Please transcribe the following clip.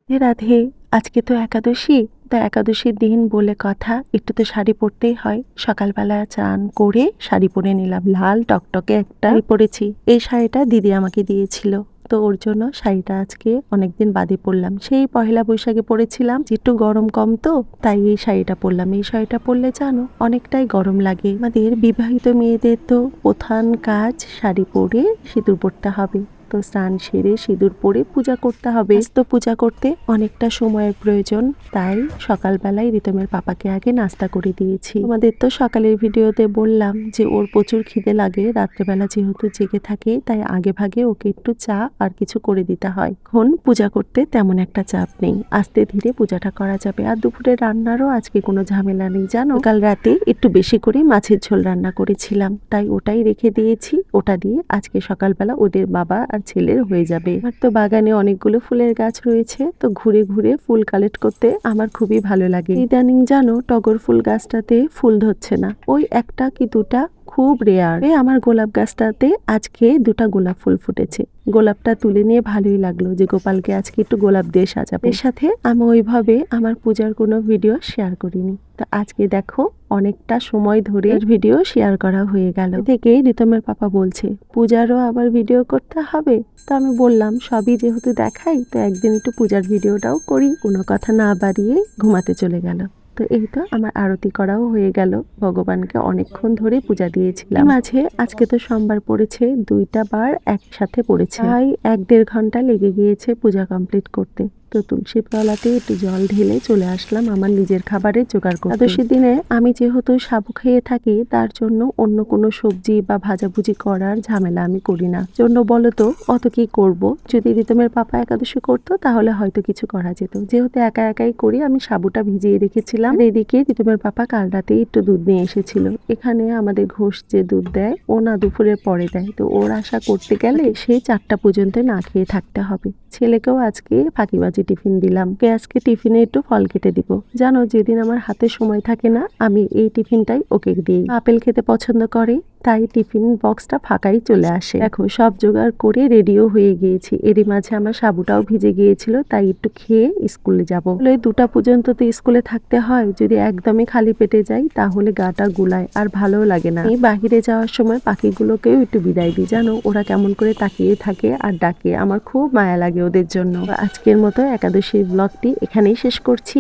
রাধে। আজকে তো একাদশী, তো একাদশীর দিন বলে কথা, একটু তো শাড়ি পরতেই হয়। সকালবেলা চান করে শাড়ি পরে নিলাম, লাল টকটকে একটা শাড়ি পরেছি। এই শাড়িটা দিদি আমাকে দিয়েছিল, তো ওর জন্য শাড়িটা আজকে অনেকদিন বাদে পরলাম। সেই পহেলা বৈশাখে পরেছিলাম, একটু গরম কম তো তাই এই শাড়িটা পরলাম। এই শাড়িটা পরলে জানো অনেকটাই গরম লাগে। আমাদের বিবাহিত মেয়েদের তো প্রধান কাজ শাড়ি পরে সিঁদুর পরতে হবে, তো স্নান সেরে সিঁদুর পরে পূজা করতে হবে। তো পূজা করতে অনেকটা সময়ের প্রয়োজন, তাই সকালবেলায় রিতমের পাপাকে আগে নাস্তা করে দিয়েছি। আমাদের তো সকালের ভিডিওতে বললাম যে ওর প্রচুর খিদে লাগে, রাত্রেবেলা যেহেতু জেগে থাকে তাই আগে ভাগে ওকে একটু চা আর কিছু করে দিতে হয়। এখন পূজা করতে তেমন একটা চাপ নেই, আস্তে ধীরে পূজাটা করা যাবে। আর দুপুরে রান্নারও আজকে কোনো ঝামেলা নেই জানো। কাল রাতে একটু বেশি করে মাছের ঝোল রান্না করেছিলাম, তাই ওটাই রেখে দিয়েছি। ওটা দিয়ে আজকে সকালবেলা ওদের বাবা আর ছেলের হয়ে যাবে। আমার তো বাগানে অনেকগুলো ফুলের গাছ রয়েছে, তো ঘুরে ঘুরে ফুল কালেক্ট করতে আমার খুবই ভালো লাগে। ইদানিং জানো টগর ফুল গাছটাতে ফুল ধরছে না, ওই একটা কি দুটা খুব রেয়ার। আমার গোলাপ গাছটাতে আজকে দুটা গোলাপ ফুল ফুটেছে। গোলাপটা তুলে নিয়ে ভালোই লাগলো যে গোপালকে আজকে একটু গোলাপ দিয়ে সাজাবো। এর সাথে আমি ওইভাবে আমার পূজার কোনো ভিডিও শেয়ার করিনি, তো আজকে দেখো অনেকটা সময় ধরে ভিডিও শেয়ার করা হয়ে গেল। থেকে রিতমের পাপা বলছে পূজারও আবার ভিডিও করতে হবে, তো আমি বললাম সবই যেহেতু দেখাই তো একদিন একটু পূজার ভিডিওটাও করি। কোনো কথা না বাড়িয়ে ঘুমাতে চলে গেল। তো এই তো আমার আরতি করাও হয়ে গেল, ভগবানকে অনেকক্ষণ ধরে পূজা দিয়েছিলাম। মাঝে আজকে তো সোমবার পড়েছে, দুইটা বার একসাথে পড়েছে, তাই 1-1.5 ঘন্টা লেগে গিয়েছে পূজা কমপ্লিট করতে। তো তুলসীর তলাতে একটু জল ঢেলে চলে আসলাম আমার নিজের খাবারের জোগাড় করতে। একাদশীর দিনে আমি যেহেতু সাবু খেয়ে থাকি, তার জন্য অন্য কোনো সবজি বা ভাজাভুজি করার ঝামেলা আমি করি না। জন্য বলো তো অত কি করব, যদি রিতমের পাপা একাদশী করতো তাহলে হয়তো কিছু করা যেত। যেহেতু একা একাই করি, আমি সাবুটা ভিজিয়ে রেখেছিলাম। আর এদিকে রিতমের পাপা কাল রাতে একটু দুধ নিয়ে এসেছিল। এখানে আমাদের ঘোষ যে দুধ দেয় ও না দুপুরের পরে দেয়, তো ওর আশা করতে গেলে সেই 4টা পর্যন্ত না খেয়ে থাকতে হবে। ছেলেকেও আজকে ফাঁকিবাজি টিফিন দিলাম, আজকে টিফিনে একটু ফল কেটে দিব। জানো যেদিন আমার হাতে সময় থাকে না আমি এই টিফিনটাই ওকে দিই। আপেল খেতে পছন্দ করে, তাই টিফিন বক্সটা ফাঁকাই চলে আসে। দেখো সব জোগাড় করে রেডিও হয়ে গিয়েছি, এরই মাঝে আমার সাবুটাও ভিজে গিয়েছিল, তাই একটু খেয়ে স্কুলে যাবো। 2টা পর্যন্ত তো স্কুলে থাকতে হয়, যদি একদমই খালি পেটে যাই তাহলে গাটা গুলায় আর ভালো লাগে না। এই বাহিরে যাওয়ার সময় পাখিগুলোকেও একটু বিদায় দিই, জানো ওরা কেমন করে তাকিয়ে থাকে আর ডাকে, আমার খুব মায়া লাগে ওদের জন্য। আজকের মতো একাদশীর ব্লগটি এখানেই শেষ করছি।